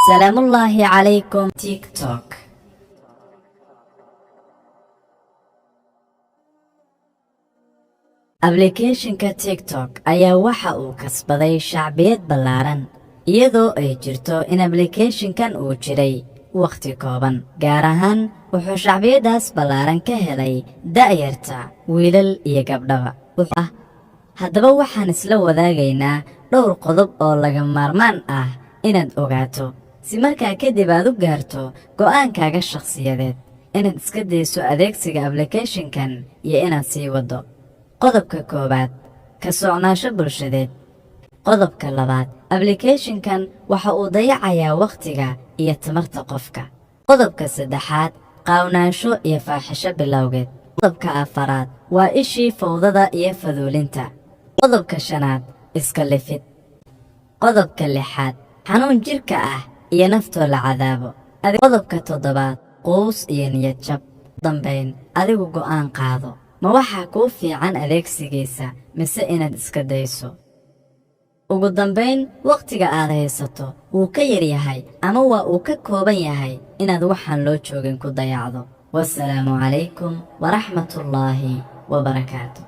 سلام الله عليكم تيك توك. أبليكيشنka TikTok ayaa waxa uu kasbaday shacbiyad ballaaran iyadoo ay jirto in applicationkan uu jiray waqti kooban gaar ahaan wuxuu shacbiyadaas ballaaran ka helay da'yarta wiilal iyo gabdhaba. haddaba waxaan isla wadaagaynaa dhowr qodob oo laga maarmaan ah inaad ogaato si markaa kadib aad u gaarto go'aankaaga shakhsiyadeed inaad iska dayso adeegsiga applicationkan iyo inaad sii waddo. qodobka koowaad ka socnaansho bulshadeed. qodobka labaad applicationkan waxa uu dayacayaa wakhtiga iyo tamarta qofka. qodobka saddexaad qaawnaansho iyo faaxisho bilowgeed. qodobka afaraad waa ishii fowdada iyo faduulinta. qodobka shanaad iska lifid. qodobka lixaad xanuun jirka ah iyo naftoo la cadaabo. qodobka toddobaad quus iyo niyad jab. dambayn adigu go'aan qaado, ma waxaa kuu fiican adeegsigiisa mise inaad iska dayso. ugu dambayn wakhtiga aad haysato wuu ka yar yahay ama waa uu ka kooban yahay inaad waxaan loo joogin ku dayacdo. wassalaamu calaykum waraxmatullaahi wabarakaatu.